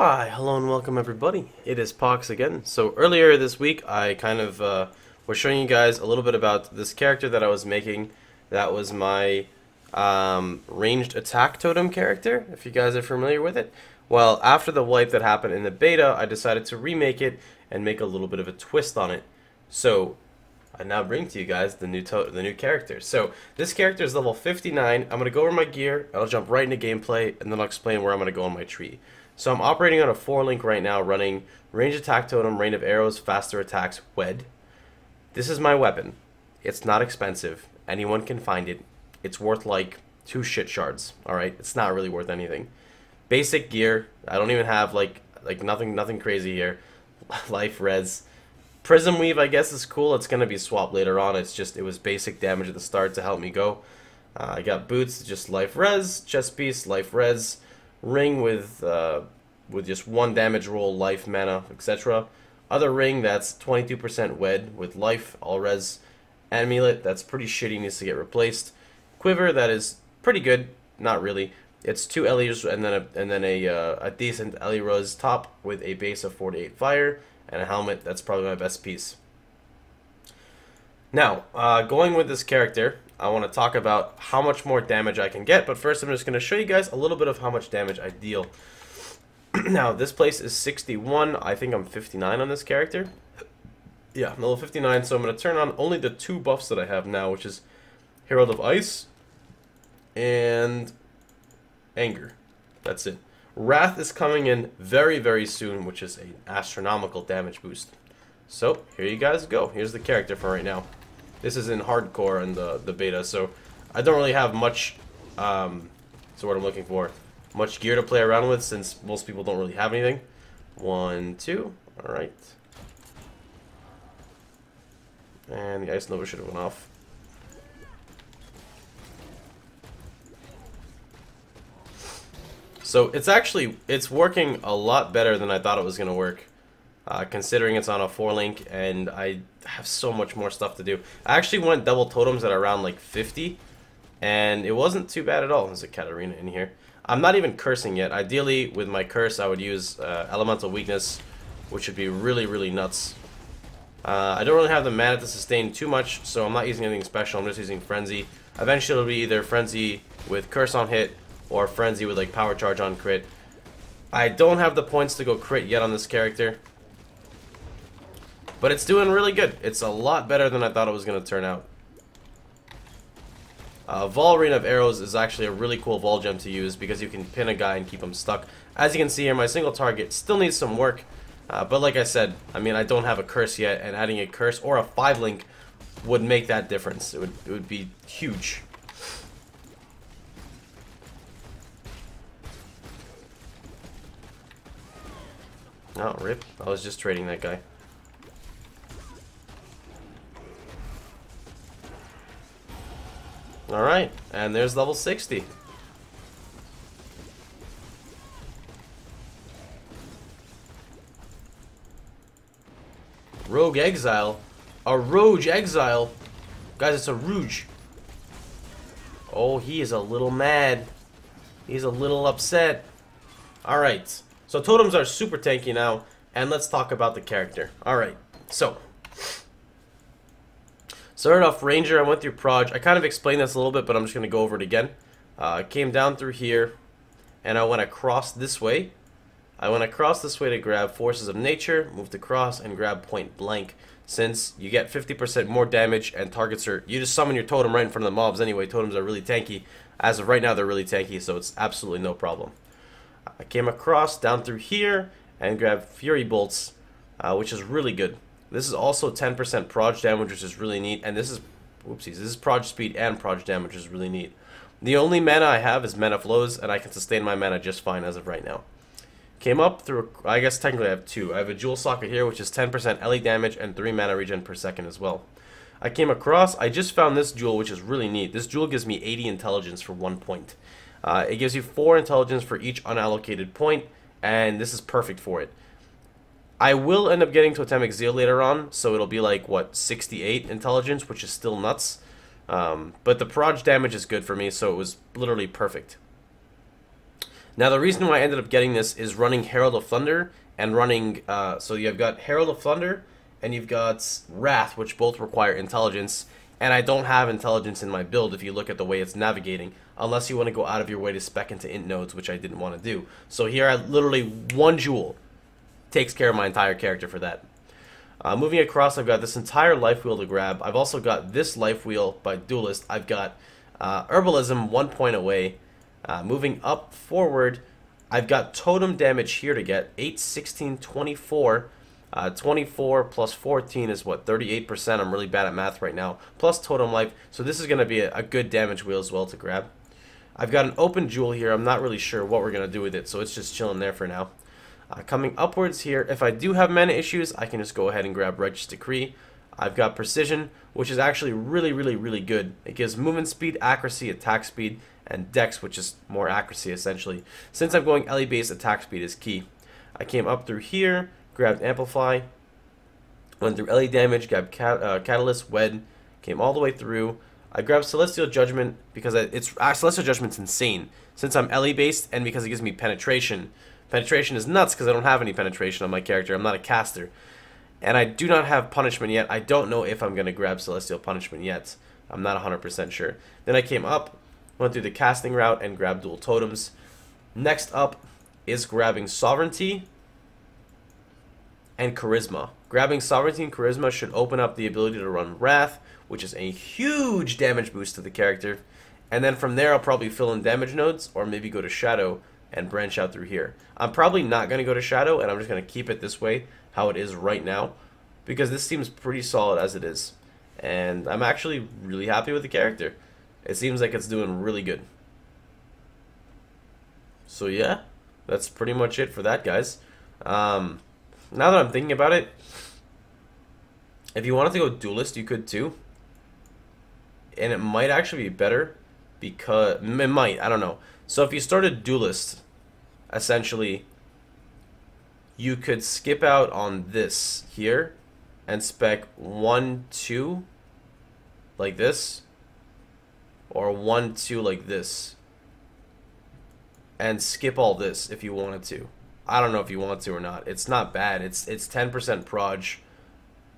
Why, hello and welcome everybody. It is Pohx again. So earlier this week I kind of was showing you guys a little bit about this character that I was making. That was my ranged attack totem character, if you guys are familiar with it. Well, after the wipe that happened in the beta, I decided to remake it and make a little bit of a twist on it. So I now bring to you guys the new character. So this character is level 59. I'm going to go over my gear, I'll jump right into gameplay, and then I'll explain where I'm going to go on my tree. So I'm operating on a 4-link right now, running range attack totem, rain of arrows, faster attacks, wed. This is my weapon. It's not expensive. Anyone can find it. It's worth like 2 shit shards. Alright, it's not really worth anything. Basic gear. I don't even have like nothing crazy here. Life res. Prism weave I guess is cool. It's gonna be swapped later on. It was basic damage at the start to help me go. I got boots, just life res, chest piece, life res. Ring with just 1 damage roll, life, mana, etc. Other ring that's 22% wed with life, all res. Amulet that's pretty shitty, needs to get replaced. Quiver that is pretty good, not really. It's 2 Elios and then a decent Eli Rose top with a base of 4 to 8 fire and a helmet. That's probably my best piece. Now, going with this character, I want to talk about how much more damage I can get, but first I'm just going to show you guys a little bit of how much damage I deal. Now, this place is 61. I think I'm 59 on this character. Yeah, I'm level 59, so I'm going to turn on only the 2 buffs that I have now, which is Herald of Ice and Anger. That's it. Wrath is coming in very, very soon, which is an astronomical damage boost. So, here you guys go. Here's the character for right now. This is in hardcore in the beta, so I don't really have much, so what I'm looking for, much gear to play around with since most people don't really have anything. 1, 2, alright. And the Ice Nova should have went off. So it's working a lot better than I thought it was going to work. Considering it's on a 4-link and I have so much more stuff to do. I actually went double totems at around like 50 and it wasn't too bad at all. There's a Katarina in here. I'm not even cursing yet. Ideally with my curse I would use elemental weakness, which would be really, really nuts. I don't really have the mana to sustain too much, so I'm not using anything special. I'm just using Frenzy. Eventually it'll be either Frenzy with curse on hit or Frenzy with like power charge on crit. I don't have the points to go crit yet on this character, but it's doing really good. It's a lot better than I thought it was going to turn out. Vol Rain of Arrows is actually a really cool Vol gem to use because you can pin a guy and keep him stuck. As you can see here, my single target still needs some work, but like I said, I mean, I don't have a curse yet, and adding a curse or a 5-link would make that difference. It would be huge. Oh, rip. I was just trading that guy. Alright, and there's level 60. Rogue Exile? A Rogue Exile? Guys, it's a Rouge. Oh, he is a little mad. He's a little upset. Alright, so totems are super tanky now, and let's talk about the character. Alright, so started off Ranger, I went through Proj. I kind of explained this a little bit, but I'm just going to go over it again. I came down through here, and I went across this way. I went across this way to grab Forces of Nature, moved across, and grab Point Blank. Since you get 50% more damage, and targets are... You just summon your totem right in front of the mobs anyway. Totems are really tanky. As of right now, they're really tanky, so it's absolutely no problem. I came across, down through here, and grabbed Fury Bolts, which is really good. This is also 10% proj damage, which is really neat, and this is, whoopsies, this is proj speed and proj damage, which is really neat. The only mana I have is mana flows, and I can sustain my mana just fine as of right now. Came up through, I guess technically I have 2. I have a Jewel Socket here, which is 10% LE damage and 3 mana regen per second as well. I came across, I just found this jewel, which is really neat. This jewel gives me 80 intelligence for 1 point. It gives you 4 intelligence for each unallocated point, and this is perfect for it. I will end up getting Totem Exile later on, so it'll be like, what, 68 intelligence, which is still nuts. But the proj damage is good for me, so it was literally perfect. Now the reason why I ended up getting this is running Herald of Thunder and running, so you've got Herald of Thunder and you've got Wrath, which both require intelligence, and I don't have intelligence in my build if you look at the way it's navigating, unless you want to go out of your way to spec into int nodes, which I didn't want to do. So here I literally, one jewel takes care of my entire character for that. Moving across, I've got this entire life wheel to grab. I've also got this life wheel by Duelist. I've got Herbalism 1 point away. Moving up forward, I've got totem damage here to get 8, 16, 24. 24 plus 14 is what, 38%. I'm really bad at math right now. Plus totem life, so this is going to be a good damage wheel as well to grab. I've got an open jewel here. I'm not really sure what we're going to do with it, so it's just chilling there for now. Coming upwards here, if I do have mana issues, I can just go ahead and grab Righteous Decree. I've got Precision, which is actually really good. It gives movement speed, accuracy, attack speed, and dex, which is more accuracy essentially. Since I'm going LE based, attack speed is key. I came up through here, grabbed Amplify, went through LE damage, grabbed Catalyst, Wed, came all the way through. I grabbed Celestial Judgment because Celestial Judgment's insane. Since I'm LE based and because it gives me penetration. Penetration is nuts because I don't have any penetration on my character. I'm not a caster. And I do not have Punishment yet. I don't know if I'm going to grab Celestial Punishment yet. I'm not 100% sure. Then I came up, went through the casting route, and grabbed Dual Totems. Next up is grabbing Sovereignty and Charisma. Grabbing Sovereignty and Charisma should open up the ability to run Wrath, which is a huge damage boost to the character. And then from there, I'll probably fill in damage nodes, or maybe go to Shadow and branch out through here. I'm probably not going to go to Shadow, and I'm just going to keep it this way, how it is right now, because this seems pretty solid as it is. And I'm actually really happy with the character. It seems like it's doing really good. So yeah, that's pretty much it for that, guys. Now that I'm thinking about it, if you wanted to go Duelist, you could too. And it might actually be better, because it might, I don't know. So if you started Duelist, essentially, you could skip out on this here and spec 1, 2 like this, or 1, 2 like this, and skip all this if you wanted to. I don't know if you want to or not. It's not bad. It's 10% proj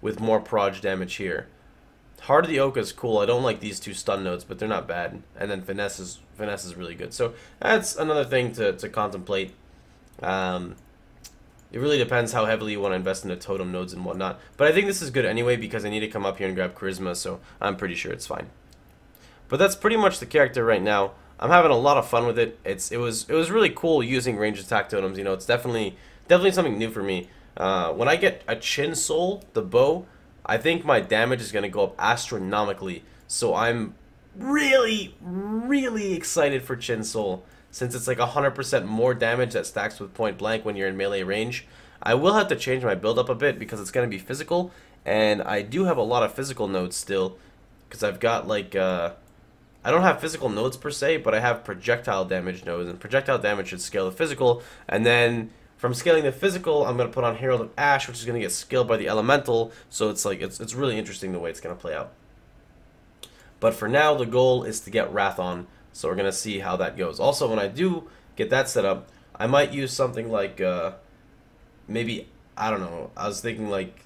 with more proj damage here. Heart of the Oak is cool. I don't like these two stun nodes, but they're not bad. And then Finesse is really good. So that's another thing to contemplate. It really depends how heavily you want to invest in the totem nodes and whatnot. But I think this is good anyway because I need to come up here and grab Charisma, so I'm pretty sure it's fine. But that's pretty much the character right now. I'm having a lot of fun with it. It was really cool using range attack totems. You know, it's definitely something new for me. When I get a Chin Soul, the bow, I think my damage is going to go up astronomically. So I'm really excited for Chin Soul, since it's like 100% more damage that stacks with point blank when you're in melee range. I will have to change my build up a bit because it's going to be physical, and I do have a lot of physical nodes still, because I've got like I don't have physical nodes per se, but I have projectile damage nodes, and projectile damage should scale the physical, and then from scaling the physical, I'm going to put on Herald of Ash, which is going to get scaled by the elemental, so it's like it's really interesting the way it's going to play out. But for now, the goal is to get Wrath on, so we're going to see how that goes. Also, when I do get that set up, I might use something like, maybe, I don't know, I was thinking like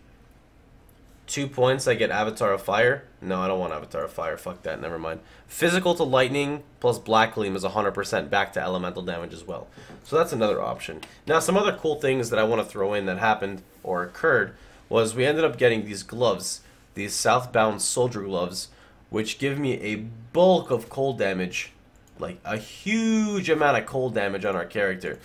2 points I get Avatar of Fire. No, I don't want Avatar of Fire, fuck that, never mind. Physical to Lightning plus Black Gleam is 100% back to elemental damage as well. So that's another option. Now, some other cool things that I want to throw in that happened or occurred was we ended up getting these gloves, these Southbound Soldier gloves, which give me a bulk of cold damage, like a huge amount of cold damage on our character.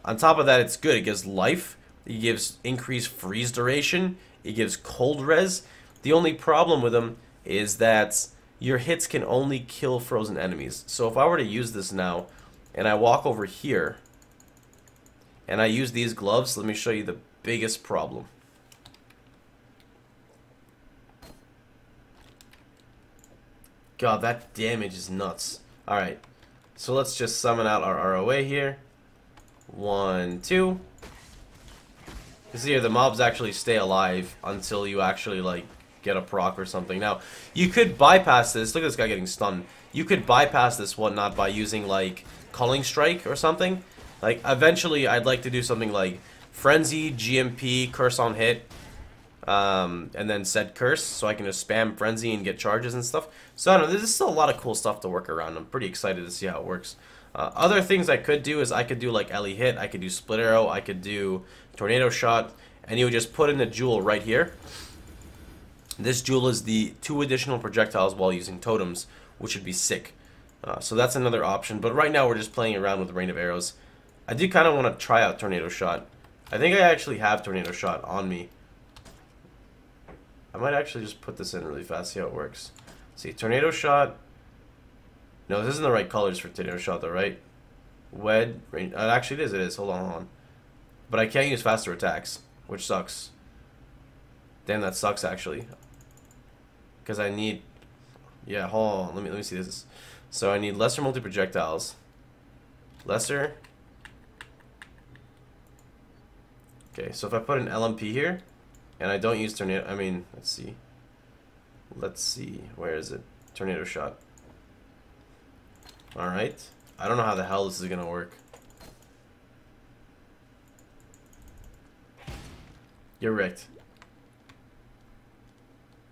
On top of that, it's good. It gives life, it gives increased freeze duration, it gives cold res. The only problem with them is that your hits can only kill frozen enemies. So if I were to use this now, and I walk over here, and I use these gloves, let me show you the biggest problem. God, that damage is nuts. Alright, so let's just summon out our ROA here. 1, 2. You see here, the mobs actually stay alive until you actually, like, get a proc or something. Now, you could bypass this. Look at this guy getting stunned. You could bypass this whatnot by using, like, Culling Strike or something. Like, eventually, I'd like to do something like Frenzy, GMP, Curse on hit, and then set Curse, so I can just spam Frenzy and get charges and stuff. So, I don't know, there's still a lot of cool stuff to work around. I'm pretty excited to see how it works. Other things I could do is I could do, like, Ellie Hit, I could do Split Arrow, I could do Tornado Shot, and you would just put in the Jewel right here. This Jewel is the 2 additional projectiles while using Totems, which would be sick. So that's another option, but right now we're just playing around with Rain of Arrows. I do kind of want to try out Tornado Shot. I think I actually have Tornado Shot on me. I might actually just put this in really fast, see how it works. See, Tornado Shot. No, this isn't the right colors for Tornado Shot though, right? Wed, Rain. Actually, it is. Hold on. But I can't use faster attacks, which sucks. Damn, that sucks actually. Because I need. Yeah, hold on. Let me see this. So I need lesser multi-projectiles. Lesser. Okay, so if I put an LMP here, and I don't use Tornado, I mean, let's see. Let's see, where is it? Tornado Shot. Alright. I don't know how the hell this is gonna work. You're wrecked.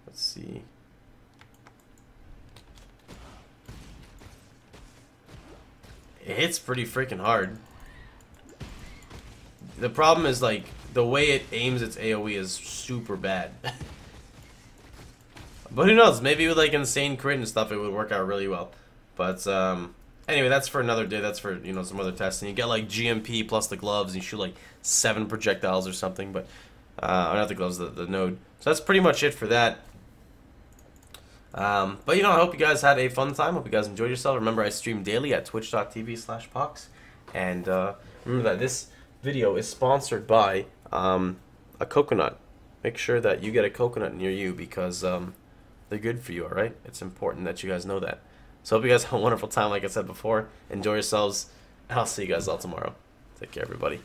Let's see. It hits pretty freaking hard. The problem is, like, the way it aims its AoE is super bad. But who knows? Maybe with, like, insane crit and stuff, it would work out really well. But, anyway, that's for another day. That's for, you know, some other testing. You get, like, GMP plus the gloves, and you shoot, like, 7 projectiles or something. But, or not the gloves, the node. So that's pretty much it for that. But, you know, I hope you guys had a fun time. Hope you guys enjoyed yourself. Remember, I stream daily at twitch.tv/Pohx. And, remember that this video is sponsored by a coconut. Make sure that you get a coconut near you because they're good for you, alright? It's important that you guys know that. So hope you guys have a wonderful time, like I said before. Enjoy yourselves, and I'll see you guys all tomorrow. Take care, everybody.